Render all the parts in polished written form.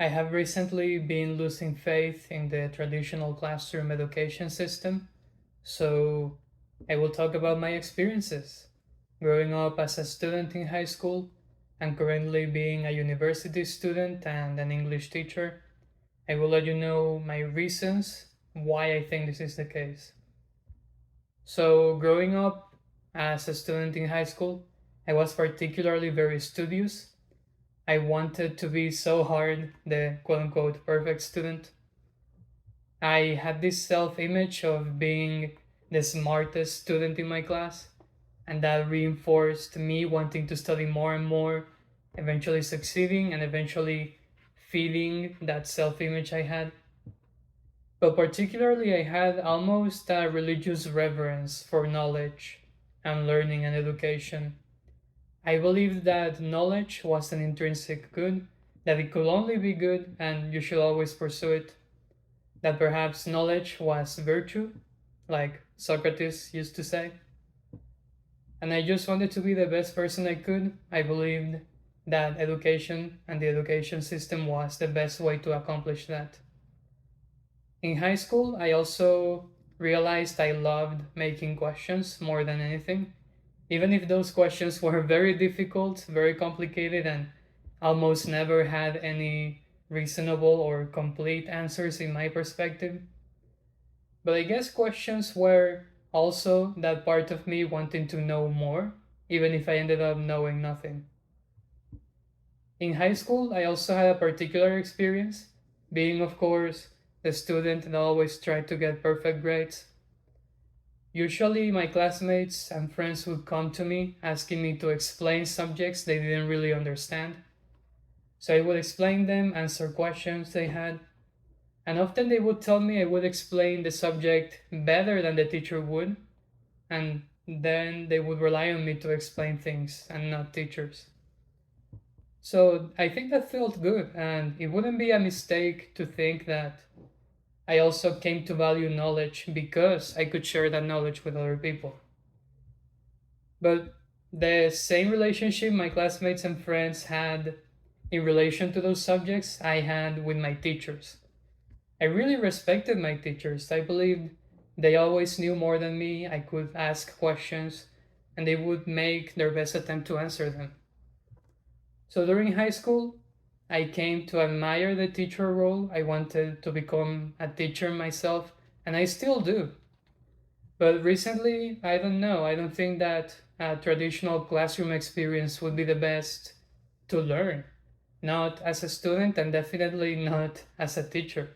I have recently been losing faith in the traditional classroom education system, so I will talk about my experiences. Growing up as a student in high school and currently being a university student and an English teacher, I will let you know my reasons why I think this is the case. So, growing up as a student in high school, I was particularly very studious. I wanted to be so hard, the quote unquote perfect student. I had this self image of being the smartest student in my class, and that reinforced me wanting to study more and more, eventually succeeding and eventually feeding that self image I had. But particularly, I had almost a religious reverence for knowledge and learning and education. I believed that knowledge was an intrinsic good, that it could only be good and you should always pursue it, that perhaps knowledge was virtue, like Socrates used to say. And I just wanted to be the best person I could. I believed that education and the education system was the best way to accomplish that. In high school, I also realized I loved making questions more than anything, even if those questions were very difficult, very complicated, and almost never had any reasonable or complete answers in my perspective. But I guess questions were also that part of me wanting to know more, even if I ended up knowing nothing. In high school, I also had a particular experience, being, of course, the student that always tried to get perfect grades. Usually, my classmates and friends would come to me asking me to explain subjects they didn't really understand. So I would explain them, answer questions they had, and often they would tell me I would explain the subject better than the teacher would, and then they would rely on me to explain things and not teachers. So I think that felt good, and it wouldn't be a mistake to think that I also came to value knowledge because I could share that knowledge with other people. But the same relationship my classmates and friends had in relation to those subjects, I had with my teachers. I really respected my teachers. I believed they always knew more than me. I could ask questions and they would make their best attempt to answer them. So during high school, I came to admire the teacher role. I wanted to become a teacher myself, and I still do. But recently, I don't know. I don't think that a traditional classroom experience would be the best to learn. Not as a student, and definitely not as a teacher.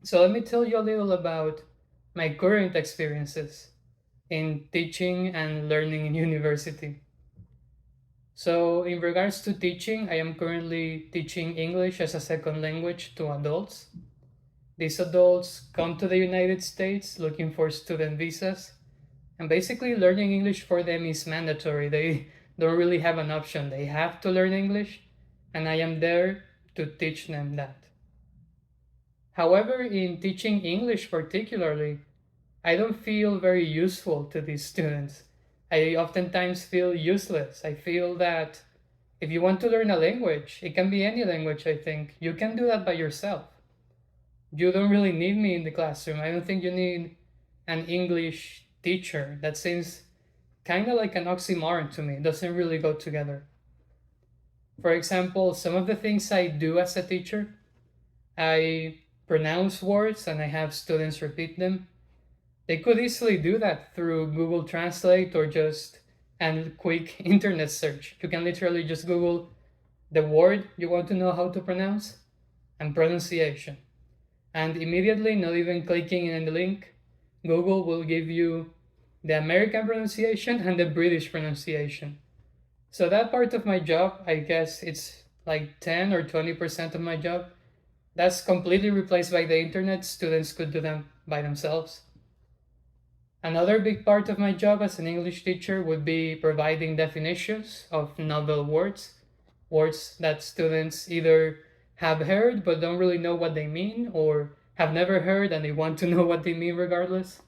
So let me tell you a little about my current experiences in teaching and learning in university. So, in regards to teaching, I am currently teaching English as a second language to adults. These adults come to the United States looking for student visas, and basically, learning English for them is mandatory. They don't really have an option. They have to learn English, and I am there to teach them that. However, in teaching English particularly, I don't feel very useful to these students. I oftentimes feel useless. I feel that if you want to learn a language, it can be any language, I think, you can do that by yourself. You don't really need me in the classroom. I don't think you need an English teacher. That seems kind of like an oxymoron to me. It doesn't really go together. For example, some of the things I do as a teacher, I pronounce words and I have students repeat them. They could easily do that through Google Translate or just a quick internet search. You can literally just Google the word you want to know how to pronounce and pronunciation. And immediately, not even clicking in the link, Google will give you the American pronunciation and the British pronunciation. So that part of my job, I guess it's like 10 or 20% of my job. That's completely replaced by the internet. Students could do them by themselves. Another big part of my job as an English teacher would be providing definitions of novel words, words that students either have heard but don't really know what they mean, or have never heard and they want to know what they mean regardless.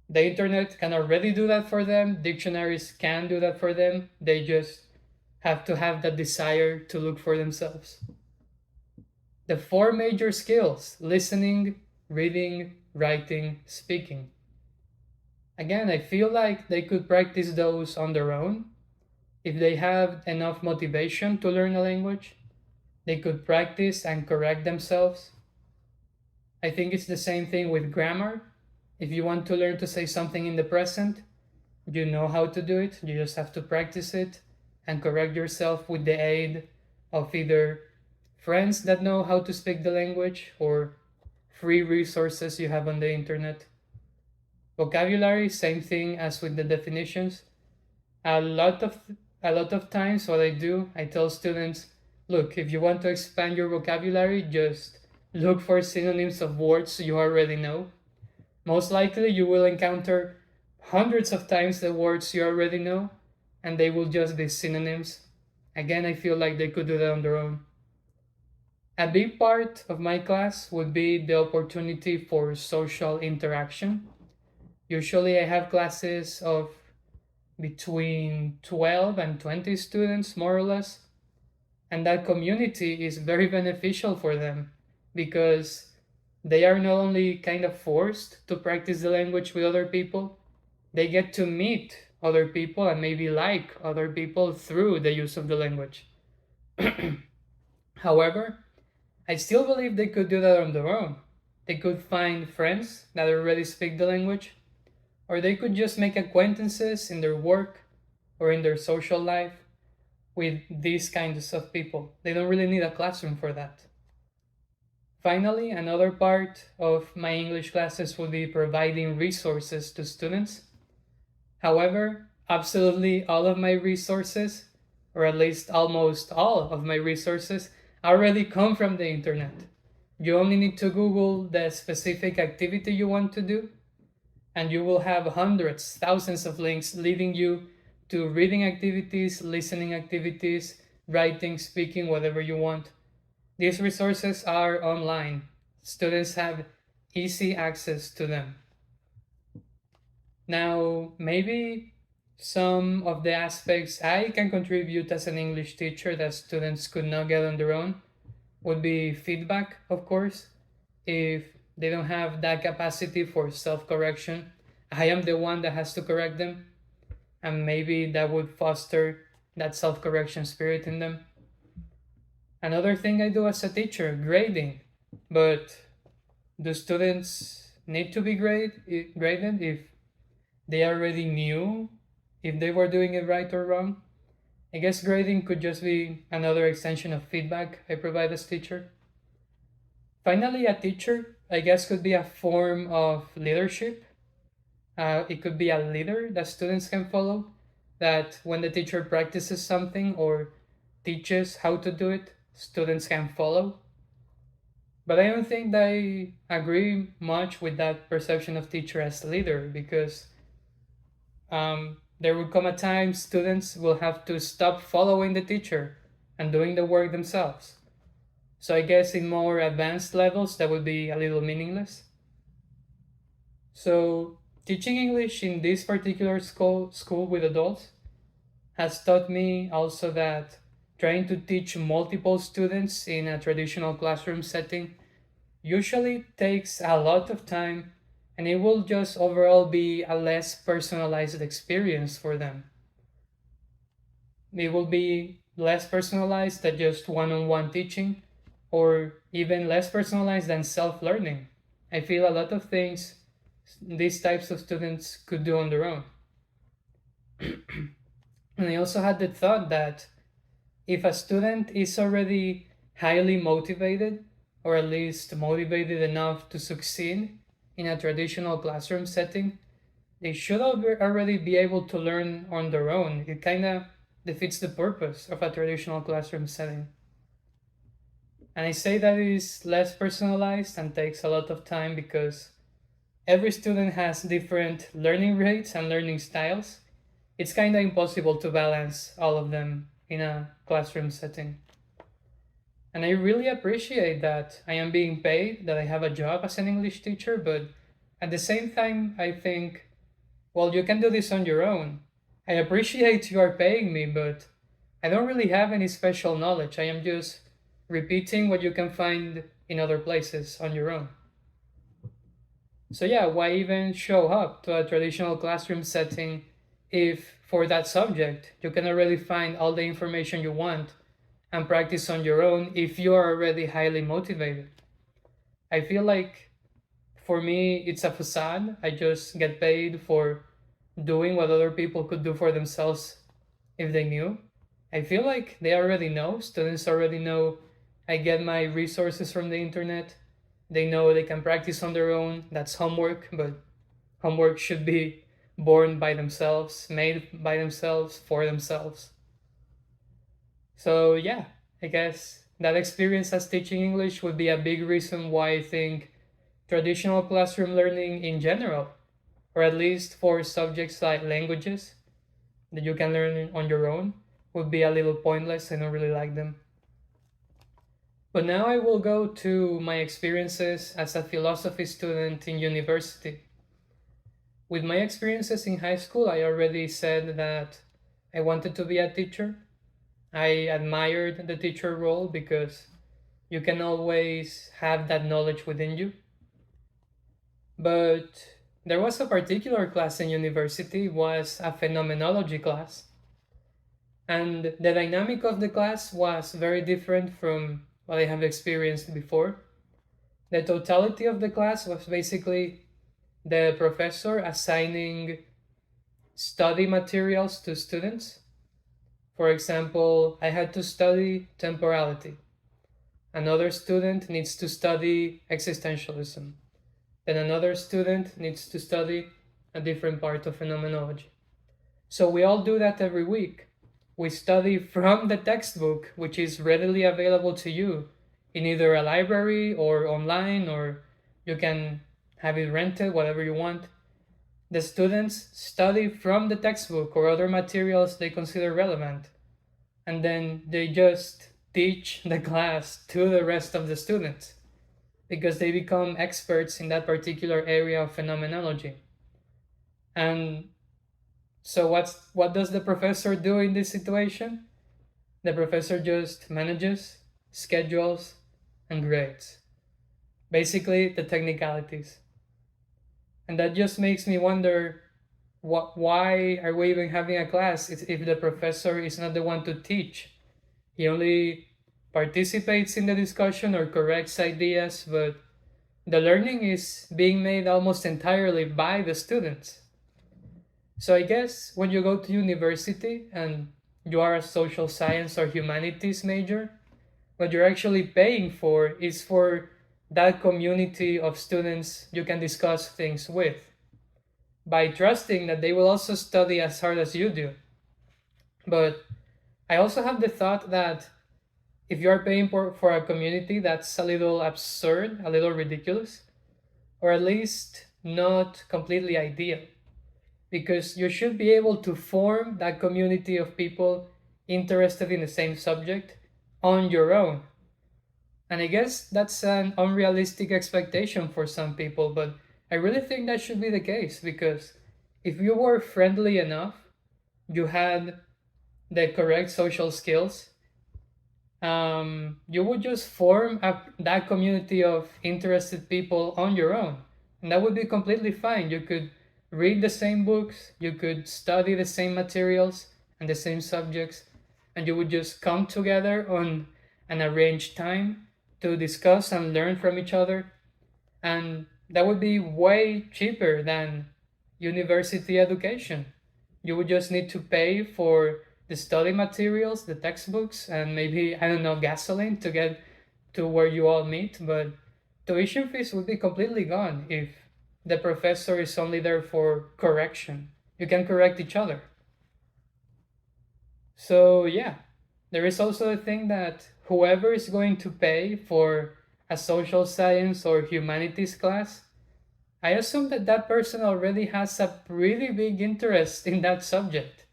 The internet can already do that for them, dictionaries can do that for them, they just have to have that desire to look for themselves. The four major skills: listening, reading, writing, speaking. Again, I feel like they could practice those on their own. If they have enough motivation to learn a language, they could practice and correct themselves. I think it's the same thing with grammar. If you want to learn to say something in the present, you know how to do it. You just have to practice it and correct yourself with the aid of either friends that know how to speak the language or free resources you have on the internet. Vocabulary, same thing as with the definitions. A lot of a lot of times what I do, I tell students, look, if you want to expand your vocabulary, just look for synonyms of words you already know. Most likely you will encounter hundreds of times the words you already know, and they will just be synonyms. Again, I feel like they could do that on their own. A big part of my class would be the opportunity for social interaction. Usually I have classes of between 12 and 20 students, more or less. And that community is very beneficial for them because they are not only kind of forced to practice the language with other people, they get to meet other people and maybe like other people through the use of the language. However, I still believe they could do that on their own. They could find friends that already speak the language, or they could just make acquaintances in their work or in their social life with these kinds of people. They don't really need a classroom for that. Finally, another part of my English classes would be providing resources to students. However, absolutely all of my resources, or at least almost all of my resources, already come from the internet. You only need to Google the specific activity you want to do, and you will have hundreds, thousands of links leading you to reading activities, listening activities, writing, speaking, whatever you want. These resources are online. Students have easy access to them. Now, maybe some of the aspects I can contribute as an English teacher that students could not get on their own would be feedback, of course. If they don't have that capacity for self correction, I am the one that has to correct them, and maybe that would foster that self correction spirit in them. Another thing I do as a teacher, grading. But do students need to be graded if they already knew if they were doing it right or wrong? I guess grading could just be another extension of feedback I provide as teacher. Finally, a teacher, I guess, could be a form of leadership. It could be a leader that students can follow, that when the teacher practices something or teaches how to do it, students can follow. But I don't think that I agree much with that perception of teacher as leader because there will come a time students will have to stop following the teacher and doing the work themselves. So I guess in more advanced levels that would be a little meaningless. So teaching English in this particular school with adults has taught me also that trying to teach multiple students in a traditional classroom setting usually takes a lot of time, and it will just overall be a less personalized experience for them. It will be less personalized than just one-on-one teaching, or even less personalized than self-learning. I feel a lot of things these types of students could do on their own. And I also had the thought that if a student is already highly motivated, or at least motivated enough to succeed in a traditional classroom setting, they should already be able to learn on their own. It kind of defeats the purpose of a traditional classroom setting. And I say that it is less personalized and takes a lot of time because every student has different learning rates and learning styles. It's kind of impossible to balance all of them in a classroom setting. And I really appreciate that I am being paid, that I have a job as an English teacher, but at the same time, I think, well, you can do this on your own. I appreciate you are paying me, but I don't really have any special knowledge. I am just repeating what you can find in other places on your own. So, yeah, why even show up to a traditional classroom setting if for that subject you can already find all the information you want and practice on your own if you are already highly motivated? I feel like for me, it's a facade. I just get paid for doing what other people could do for themselves if they knew. I feel like they already know, students already know I get my resources from the internet. They know they can practice on their own. That's homework, but homework should be born by themselves, made by themselves, for themselves. So, yeah, I guess that experience as teaching English would be a big reason why I think traditional classroom learning in general, or at least for subjects like languages that you can learn on your own, would be a little pointless. I don't really like them. But now I will go to my experiences as a philosophy student in university. With my experiences in high school, I already said that I wanted to be a teacher. I admired the teacher role because you can always have that knowledge within you. But there was a particular class in university was a phenomenology class, and the dynamic of the class was very different from what I have experienced before. The totality of the class was basically the professor assigning study materials to students. For example, I had to study temporality. Another student needs to study existentialism. Then another student needs to study a different part of phenomenology. So we all do that every week. We study from the textbook, which is readily available to you in either a library or online, or you can have it rented, whatever you want. The students study from the textbook or other materials they consider relevant, and then they just teach the class to the rest of the students because they become experts in that particular area of phenomenology. And so what does the professor do in this situation? The professor just manages, schedules, and grades. Basically, the technicalities. And that just makes me wonder why are we even having a class if the professor is not the one to teach? He only participates in the discussion or corrects ideas, but the learning is being made almost entirely by the students. So I guess when you go to university and you are a social science or humanities major, what you're actually paying for is for that community of students you can discuss things with by trusting that they will also study as hard as you do. But I also have the thought that if you are paying for a community, that's a little absurd, a little ridiculous, or at least not completely ideal, because you should be able to form that community of people interested in the same subject on your own. And I guess that's an unrealistic expectation for some people, but I really think that should be the case because if you were friendly enough, you had the correct social skills, you would just form that community of interested people on your own. And that would be completely fine. You could read the same books, you could study the same materials and the same subjects, and you would just come together on an arranged time to discuss and learn from each other. And that would be way cheaper than university education. You would just need to pay for the study materials, the textbooks, and maybe, I don't know, gasoline to get to where you all meet. But tuition fees would be completely gone if the professor is only there for correction. You can correct each other. So, yeah, there is also a thing that whoever is going to pay for a social science or humanities class, I assume that that person already has a pretty big interest in that subject.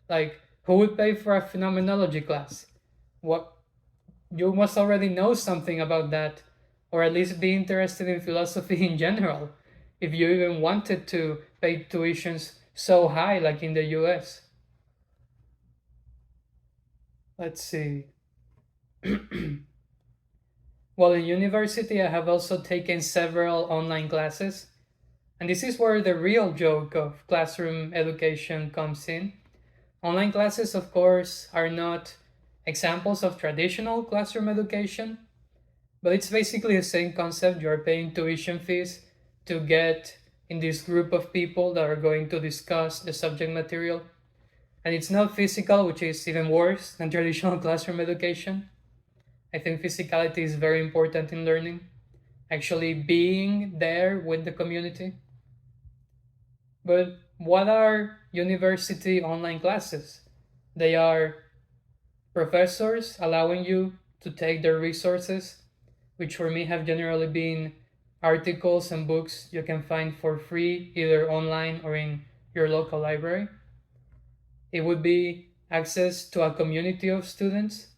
Like, who would pay for a phenomenology class? What you must already know something about that, or at least be interested in philosophy in general, if you even wanted to pay tuitions so high like in the US. Let's see. While in university, I have also taken several online classes, and this is where the real joke of classroom education comes in. Online classes, of course, are not examples of traditional classroom education, but it's basically the same concept. You're paying tuition fees to get in this group of people that are going to discuss the subject material. And it's not physical, which is even worse than traditional classroom education. I think physicality is very important in learning, actually being there with the community. But what are university online classes? They are professors allowing you to take their resources, which for me have generally been articles and books you can find for free either online or in your local library. It would be access to a community of students,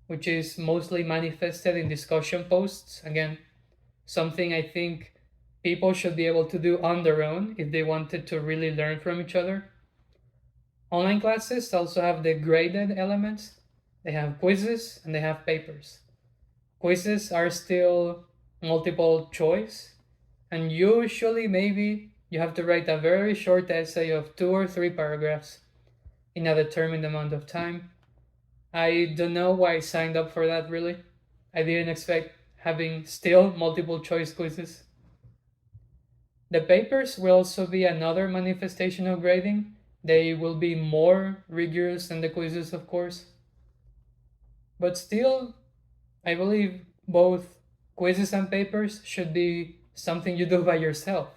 which is mostly manifested in discussion posts. Again, something I think people should be able to do on their own if they wanted to really learn from each other. Online classes also have the graded elements. They have quizzes and they have papers. Quizzes are still multiple choice, and usually maybe you have to write a very short essay of 2 or 3 paragraphs in a determined amount of time. I don't know why I signed up for that really. I didn't expect having still multiple choice quizzes. The papers will also be another manifestation of grading. They will be more rigorous than the quizzes, of course. But still, I believe both quizzes and papers should be something you do by yourself.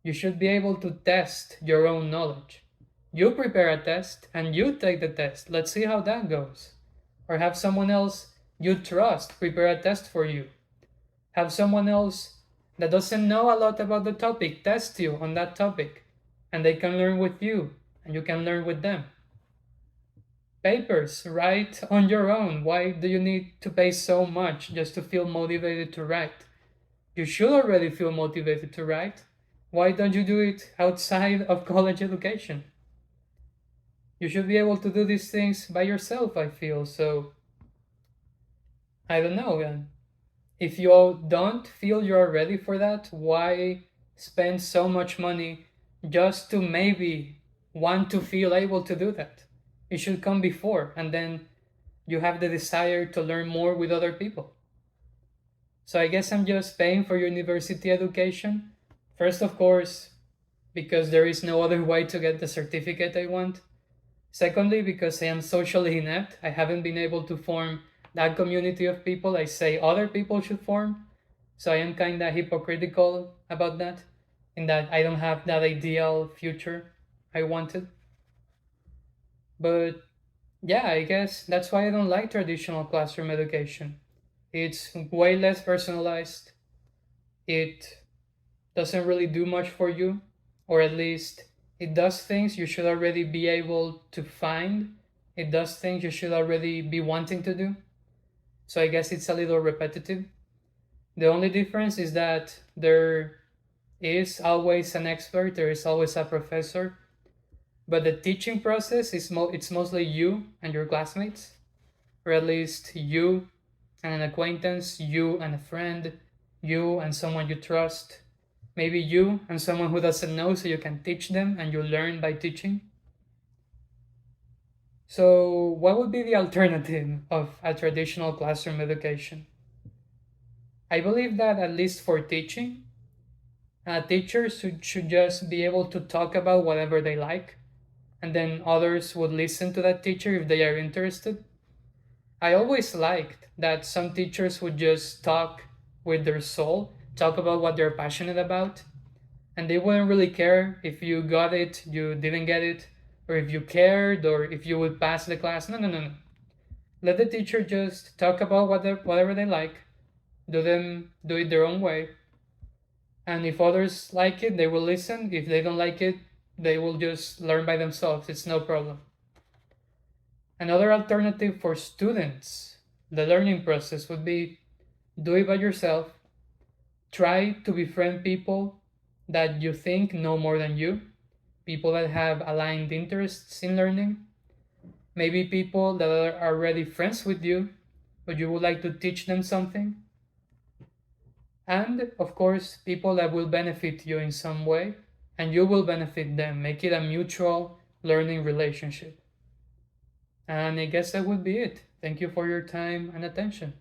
You should be able to test your own knowledge. You prepare a test and you take the test. Let's see how that goes. Or have someone else you trust prepare a test for you. Have someone else that doesn't know a lot about the topic test you on that topic, and they can learn with you and you can learn with them. Papers, write on your own. Why do you need to pay so much just to feel motivated to write? You should already feel motivated to write. Why don't you do it outside of college education? You should be able to do these things by yourself, I feel. So, I don't know. If you don't feel you're ready for that, why spend so much money just to maybe want to feel able to do that? It should come before, and then you have the desire to learn more with other people. So I guess I'm just paying for university education. First, of course, because there is no other way to get the certificate I want. Secondly, because I am socially inept, I haven't been able to form that community of people I say other people should form. So I am kind of hypocritical about that, in that I don't have that ideal future I wanted. But yeah, I guess that's why I don't like traditional classroom education. It's way less personalized. It doesn't really do much for you, or at least it does things you should already be able to find. It does things you should already be wanting to do. So I guess it's a little repetitive. The only difference is that there is always an expert, there is always a professor, but the teaching process is it's mostly you and your classmates, or at least you and an acquaintance, you and a friend, you and someone you trust, maybe you and someone who doesn't know so you can teach them and you learn by teaching. So, what would be the alternative of a traditional classroom education? I believe that at least for teaching, teachers should just be able to talk about whatever they like, and then others would listen to that teacher if they are interested. I always liked that some teachers would just talk with their soul, talk about what they're passionate about, and they wouldn't really care if you got it, you didn't get it, or if you cared, or if you would pass the class. No, no, no, no. Let the teacher just talk about whatever they like, do it their own way, and if others like it, they will listen. If they don't like it, they will just learn by themselves. It's no problem. Another alternative for students, the learning process would be do it by yourself. Try to befriend people that you think know more than you, people that have aligned interests in learning, maybe people that are already friends with you, but you would like to teach them something. And of course, people that will benefit you in some way, and you will benefit them. Make it a mutual learning relationship. And I guess that would be it. Thank you for your time and attention.